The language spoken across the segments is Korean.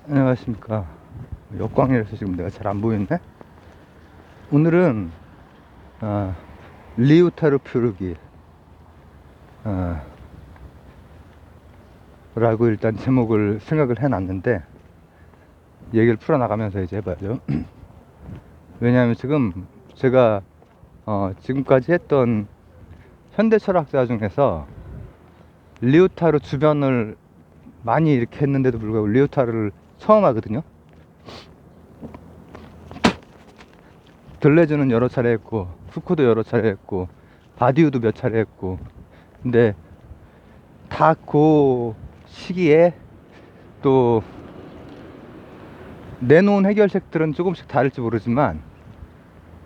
안녕하십니까. 역광이라서 지금 내가 잘 안 보이네. 오늘은 리우타르 표류기 라고 일단 제목을 생각을 해놨는데, 얘기를 풀어나가면서 이제 해봐야죠. 왜냐하면 지금 제가 지금까지 했던 현대 철학자 중에서 리우타르 주변을 많이 이렇게 했는데도 불구하고 리우타르를 처음 하거든요. 들레즈는 여러 차례 했고, 푸코도 여러 차례 했고, 바디우도 몇 차례 했고, 근데 다 그 시기에 또 내놓은 해결책들은 조금씩 다를지 모르지만,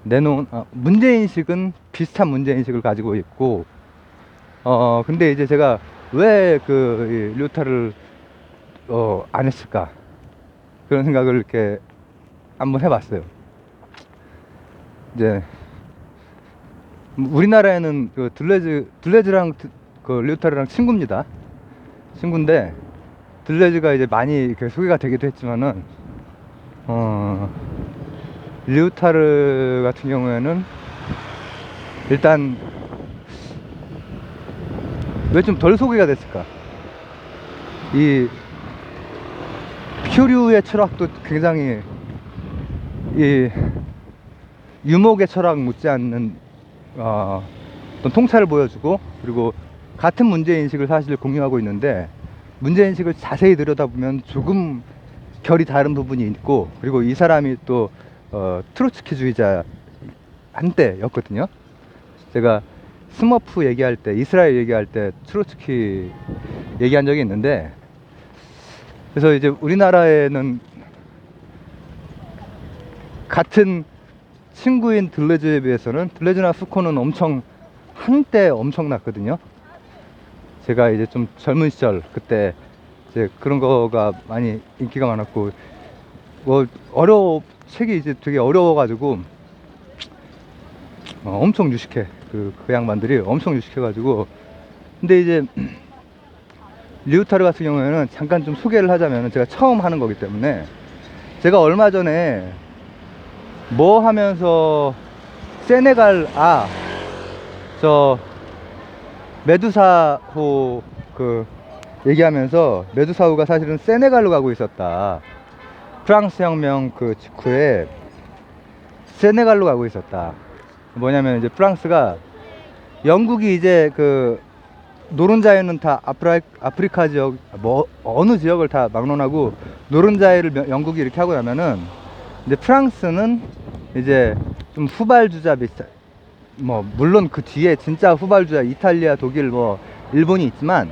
내놓은 문제인식은 비슷한 문제인식을 가지고 있고, 근데 이제 제가 왜 그 리우타르를 안 했을까, 그런 생각을 이렇게 한번 해봤어요. 이제 우리나라에는 그 들레즈랑 그 리우타르랑 친구입니다. 친구인데 들레즈가 이제 많이 이렇게 소개가 되기도 했지만은 리우타르 같은 경우에는 일단 왜 좀 덜 소개가 됐을까? 이 표류의 철학도 굉장히 이 유목의 철학 못지않는 어떤 통찰을 보여주고, 그리고 같은 문제인식을 사실 공유하고 있는데, 문제인식을 자세히 들여다보면 조금 결이 다른 부분이 있고, 그리고 이 사람이 또 트로츠키주의자 한때였거든요. 제가 스머프 얘기할 때, 이스라엘 얘기할 때 트로츠키 얘기한 적이 있는데, 그래서 이제 우리나라에는 같은 친구인 들레즈에 비해서는, 들레즈나 푸코는 한때 엄청났거든요. 제가 이제 좀 젊은 시절 그때 이제 그런 거가 많이 인기가 많았고, 책이 이제 되게 어려워가지고 엄청 유식해. 그 양반들이 엄청 유식해가지고. 근데 이제 리우타르 같은 경우에는 잠깐 좀 소개를 하자면, 제가 처음 하는 거기 때문에, 제가 얼마 전에 뭐 하면서 세네갈 저 메두사호 그 얘기하면서, 메두사호가 사실은 세네갈로 가고 있었다. 프랑스 혁명 그 직후에 세네갈로 가고 있었다. 뭐냐면 이제 프랑스가, 영국이 이제 그 노른자에는 다 아프리카 지역 뭐 어느 지역을 다 막론하고 노른자해를 영국이 이렇게 하고 나면은, 이제 프랑스는 이제 좀 후발주자 비슷한, 뭐 물론 그 뒤에 진짜 후발주자 이탈리아, 독일, 뭐 일본이 있지만,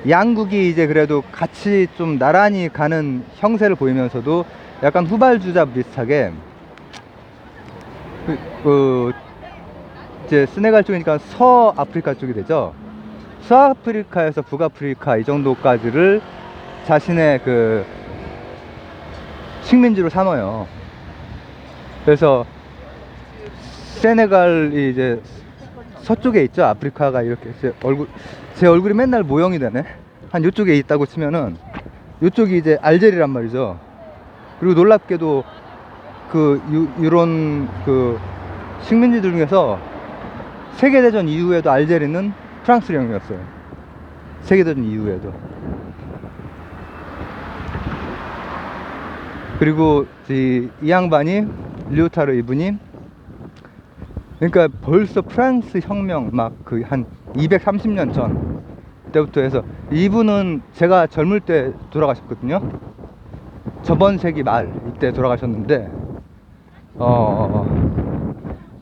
양국이 이제 그래도 같이 좀 나란히 가는 형세를 보이면서도 약간 후발주자 비슷하게 이제 세네갈 쪽이니까 서아프리카 쪽이 되죠. 서아프리카에서 북아프리카 이 정도까지를 자신의 그 식민지로 삼아요. 그래서 세네갈이 이제 서쪽에 있죠. 아프리카가 이렇게 제 얼굴이 맨날 모형이 되네. 한 요쪽에 있다고 치면은 요쪽이 이제 알제리란 말이죠. 그리고 놀랍게도 이런 그 식민지들 중에서 세계대전 이후에도 알제리는 프랑스령이었어요. 세계대전 이후에도. 그리고 이 양반이, 리우타르 이분이, 그러니까 벌써 프랑스 혁명 막 그 한 230년 전 때부터 해서, 이분은 제가 젊을 때 돌아가셨거든요. 저번 세기 말 이때 돌아가셨는데,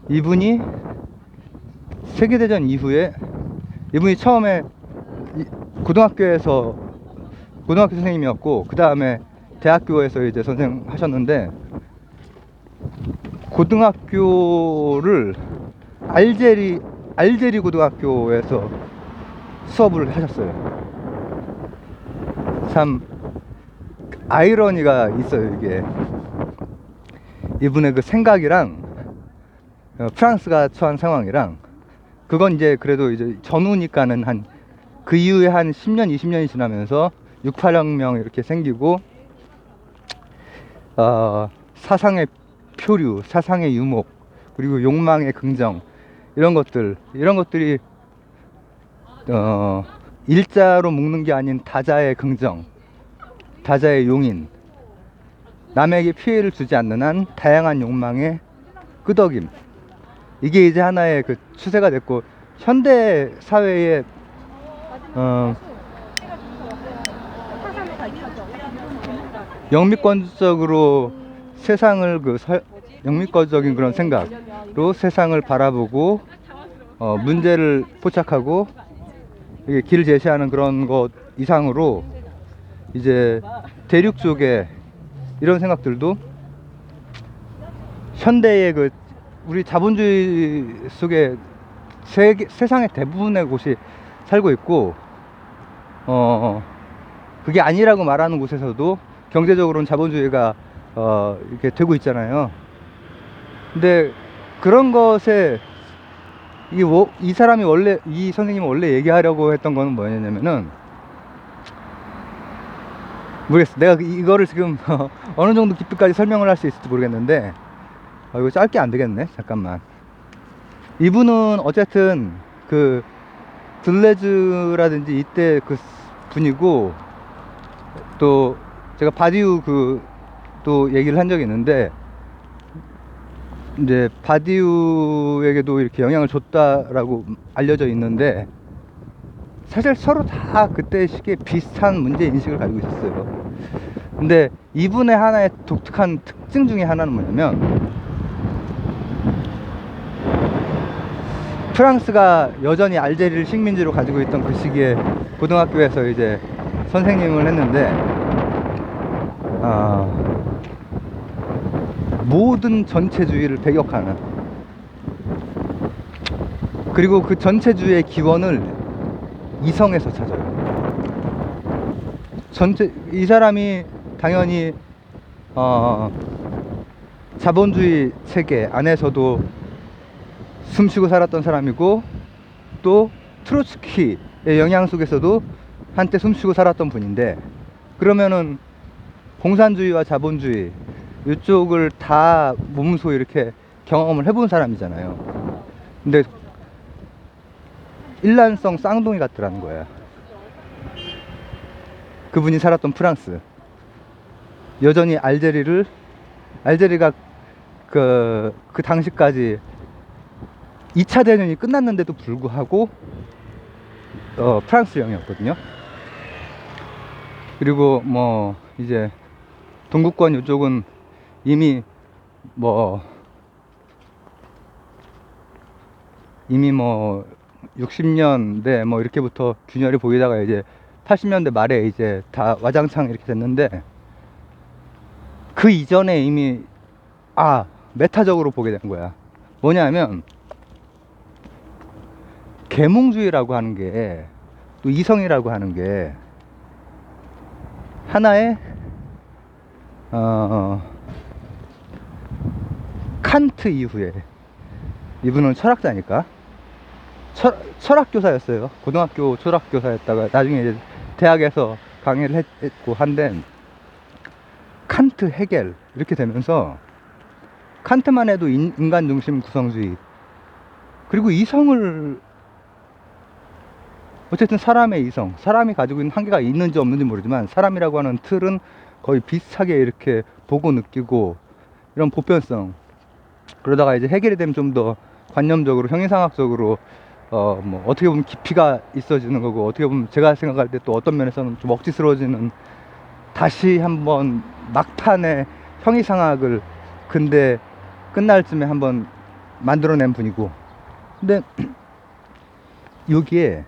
이분이 세계대전 이후에, 이분이 처음에 고등학교 선생님이었고, 그 다음에 대학교에서 이제 선생 하셨는데, 고등학교를 알제리 고등학교에서 수업을 하셨어요. 참 아이러니가 있어요. 이게 이분의 그 생각이랑 프랑스가 처한 상황이랑, 그건 이제 그래도 이제 전후니까는 그 이후에 한 10년 20년이 지나면서 68혁명 이렇게 생기고, 사상의 표류, 사상의 유목, 그리고 욕망의 긍정, 이런 것들이 일자로 묶는 게 아닌 다자의 긍정, 다자의 용인, 남에게 피해를 주지 않는 한 다양한 욕망의 끄덕임, 이게 이제 하나의 그 추세가 됐고, 현대 사회의 영미권적으로 세상을 영미권적인 그런 생각으로 세상을 바라보고 문제를 포착하고 이게 길을 제시하는 그런 것 이상으로 이제 대륙 쪽에 이런 생각들도 현대의 그 우리 자본주의 속에 세상의 대부분의 곳이 살고 있고, 그게 아니라고 말하는 곳에서도 경제적으로는 자본주의가 이렇게 되고 있잖아요. 근데 그런 것에 이 사람이 원래, 이 선생님이 원래 얘기하려고 했던 거는 뭐였냐면은, 모르겠어. 내가 이거를 지금 어느 정도 깊이까지 설명을 할 수 있을지 모르겠는데, 이거 짧게 안 되겠네. 잠깐만. 이분은 어쨌든 그 들레즈라든지 이때 그 분이고, 또 제가 바디우 또 얘기를 한 적이 있는데, 이제 바디우에게도 이렇게 영향을 줬다라고 알려져 있는데, 사실 서로 다 그때 시기에 비슷한 문제 인식을 가지고 있었어요. 근데 이분의 하나의 독특한 특징 중에 하나는 뭐냐면, 프랑스가 여전히 알제리를 식민지로 가지고 있던 그 시기에 고등학교에서 이제 선생님을 했는데, 모든 전체주의를 배격하는, 그리고 그 전체주의의 기원을 이성에서 찾아요. 이 사람이 당연히 자본주의 체계 안에서도 숨쉬고 살았던 사람이고, 또 트로츠키의 영향 속에서도 한때 숨쉬고 살았던 분인데, 그러면은 공산주의와 자본주의 이쪽을 다 몸소 이렇게 경험을 해본 사람이잖아요. 근데 일란성 쌍둥이 같더라는 거야. 그분이 살았던 프랑스, 여전히 알제리가 그 당시까지 2차 대전이 끝났는데도 불구하고 프랑스령이었거든요. 그리고 뭐 이제 동구권 이쪽은 이미 뭐 60년대 뭐 이렇게부터 균열이 보이다가 이제 80년대 말에 이제 다 와장창 이렇게 됐는데, 그 이전에 이미 메타적으로 보게 된 거야. 뭐냐면 계몽주의라고 하는 게, 또 이성이라고 하는 게 하나의 칸트 이후에, 이분은 철학자니까 철학교사였어요. 고등학교 철학교사였다가 나중에 이제 대학에서 강의를 했고 한데, 칸트, 헤겔 이렇게 되면서 칸트만 해도 인간 중심 구성주의, 그리고 이성을, 어쨌든 사람의 이성, 사람이 가지고 있는 한계가 있는지 없는지 모르지만 사람이라고 하는 틀은 거의 비슷하게 이렇게 보고 느끼고, 이런 보편성, 그러다가 이제 해결이 되면 좀 더 관념적으로 형이상학적으로 뭐 어떻게 보면 깊이가 있어지는 거고, 어떻게 보면 제가 생각할 때 또 어떤 면에서는 좀 억지스러워지는, 다시 한번 막판에 형이상학을 근데 끝날 쯤에 한번 만들어낸 분이고. 근데 여기에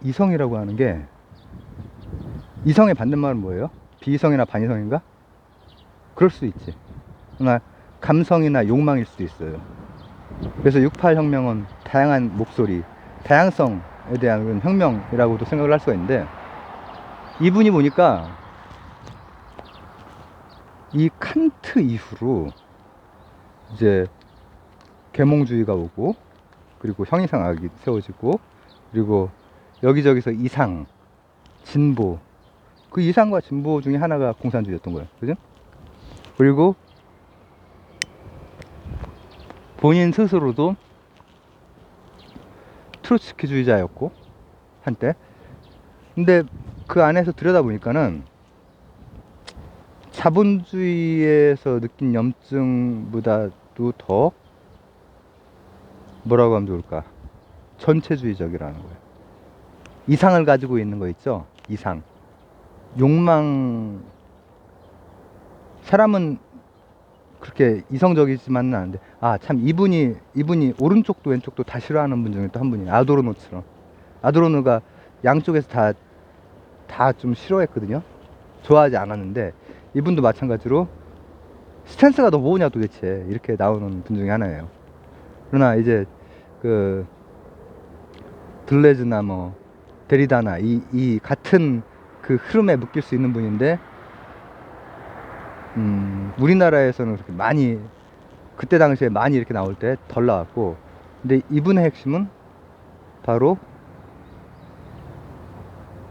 이성이라고 하는 게, 이성의 반대말은 뭐예요? 비이성이나 반이성인가? 그럴 수 있지. 그러나 감성이나 욕망일 수도 있어요. 그래서 68 혁명은 다양한 목소리, 다양성에 대한 그런 혁명이라고도 생각을 할 수가 있는데, 이분이 보니까 이 칸트 이후로 이제 계몽주의가 오고, 그리고 형이상학이 세워지고, 그리고 여기저기서 이상, 진보, 그 이상과 진보 중에 하나가 공산주의였던 거예요. 그죠? 그리고 본인 스스로도 트로츠키주의자였고 한때. 근데 그 안에서 들여다보니까는 자본주의에서 느낀 염증보다도 더 뭐라고 하면 좋을까, 전체주의적이라는 거예요. 이상을 가지고 있는 거 있죠. 이상, 욕망. 사람은 그렇게 이성적이지만은 않은데, 아 참, 이분이 오른쪽도 왼쪽도 다 싫어하는 분 중에 또 한 분이 아도르노처럼. 아도르노가 양쪽에서 다 좀 싫어했거든요. 좋아하지 않았는데, 이분도 마찬가지로 스탠스가 너 뭐냐 도대체, 이렇게 나오는 분 중에 하나예요. 그러나 이제 그 들레즈나 뭐 데리다나 이 같은 그 흐름에 묶일 수 있는 분인데, 우리나라에서는 그렇게 많이, 그때 당시에 많이 이렇게 나올 때 덜 나왔고, 근데 이분의 핵심은 바로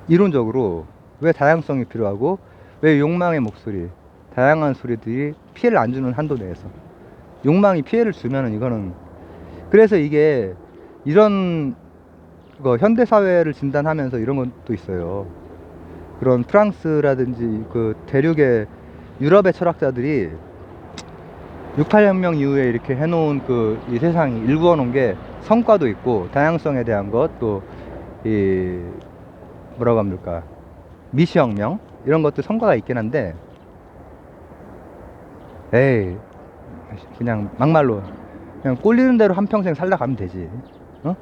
이론적으로 왜 다양성이 필요하고, 왜 욕망의 목소리, 다양한 소리들이 피해를 안 주는 한도 내에서, 욕망이 피해를 주면은 이거는, 그래서 이게 이런 거 현대사회를 진단하면서 이런 것도 있어요. 그런 프랑스라든지 그 대륙의 유럽의 철학자들이 68혁명 이후에 이렇게 해놓은 그 이 세상이 일구어 놓은 게 성과도 있고, 다양성에 대한 것, 또 이 뭐라고 합니까, 미시혁명, 이런 것도 성과가 있긴 한데, 에이 그냥 막말로 그냥 꼴리는 대로 한평생 살다 가면 되지. 어?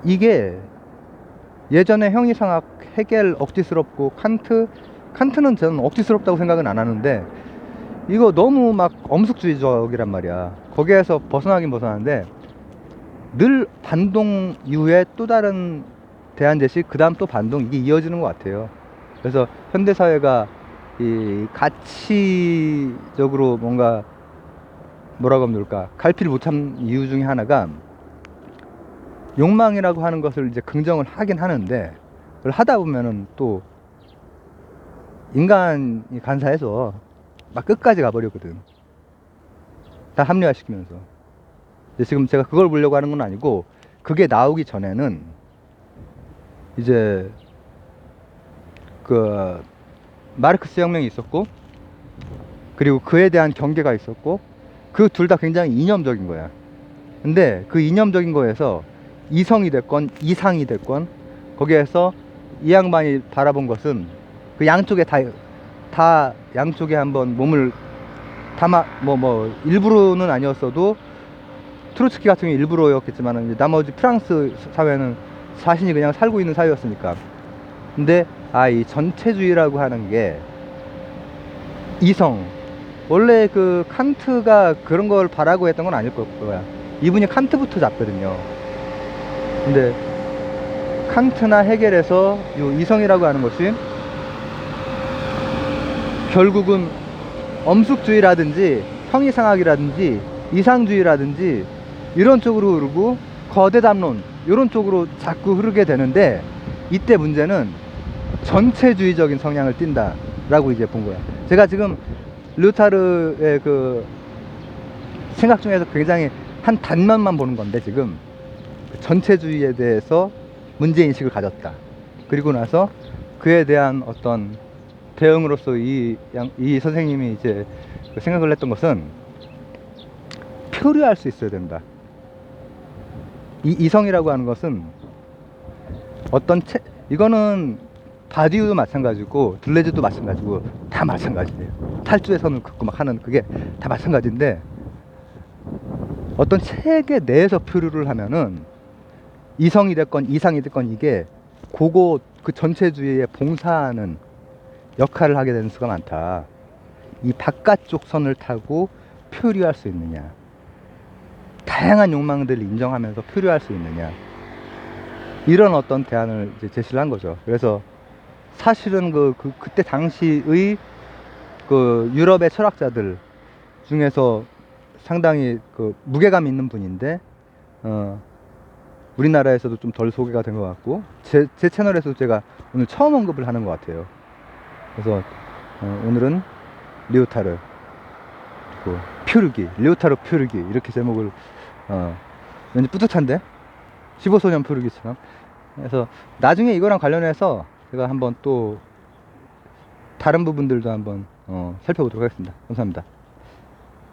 이게 예전에 형이상학, 헤겔 억지스럽고, 칸트는 저는 억지스럽다고 생각은 안 하는데, 이거 너무 막 엄숙주의적이란 말이야. 거기에서 벗어나긴 벗어나는데, 늘 반동 이후에 또 다른 대안 제시, 그 다음 또 반동, 이게 이어지는 것 같아요. 그래서 현대사회가 이 가치적으로 뭔가 뭐라고 하면 좋을까, 갈피를 못한 이유 중에 하나가 욕망이라고 하는 것을 이제 긍정을 하긴 하는데, 그걸 하다 보면은 또 인간이 간사해서 막 끝까지 가버리거든. 다 합리화시키면서. 지금 제가 그걸 보려고 하는 건 아니고, 그게 나오기 전에는 이제 그 마르크스 혁명이 있었고, 그리고 그에 대한 경계가 있었고, 그 둘 다 굉장히 이념적인 거야. 근데 그 이념적인 거에서 이성이 됐건 이상이 됐건, 거기에서 이 양반이 바라본 것은 그 양쪽에 다 양쪽에 한번 몸을 담아, 일부러는 아니었어도, 트로츠키 같은 경우 일부러였겠지만, 나머지 프랑스 사회는 자신이 그냥 살고 있는 사회였으니까. 근데 이 전체주의라고 하는 게 이성, 원래 그 칸트가 그런 걸 바라고 했던 건 아닐 거야. 이분이 칸트부터 잡거든요. 근데 칸트나 헤겔에서 이 이성이라고 하는 것이 결국은 엄숙주의라든지 형이상학이라든지 이상주의라든지 이런 쪽으로 흐르고, 거대담론 이런 쪽으로 자꾸 흐르게 되는데, 이때 문제는 전체주의적인 성향을 띈다 라고 이제 본 거야. 제가 지금 르타르의 그 생각 중에서 굉장히 한 단면만 보는 건데, 지금 전체주의에 대해서 문제인식을 가졌다. 그리고 나서 그에 대한 어떤 대응으로서 이 선생님이 이제 생각을 했던 것은, 표류할 수 있어야 된다. 이 이성이라고 하는 것은 이거는 바디우도 마찬가지고 들레즈도 마찬가지고 다 마찬가지예요. 탈주의 선을 긋고 막 하는 그게 다 마찬가지인데, 어떤 체계 내에서 표류를 하면은 이성이 됐건 이상이 됐건 이게 그 전체주의에 봉사하는 역할을 하게 되는 수가 많다. 이 바깥쪽 선을 타고 표류할 수 있느냐, 다양한 욕망들을 인정하면서 표류할 수 있느냐, 이런 어떤 대안을 이제 제시를 한 거죠. 그래서 사실은 그때 당시의 그 유럽의 철학자들 중에서 상당히 그 무게감 있는 분인데, 우리나라에서도 좀 덜 소개가 된 것 같고, 제 채널에서 제가 오늘 처음 언급을 하는 것 같아요. 그래서 오늘은 리오타르 그 퓨르기, 리오타르 퓨르기 이렇게 제목을 왠지 뿌듯한데 15소년 퓨르기처럼. 그래서 나중에 이거랑 관련해서 제가 한번 또 다른 부분들도 한번 살펴보도록 하겠습니다. 감사합니다.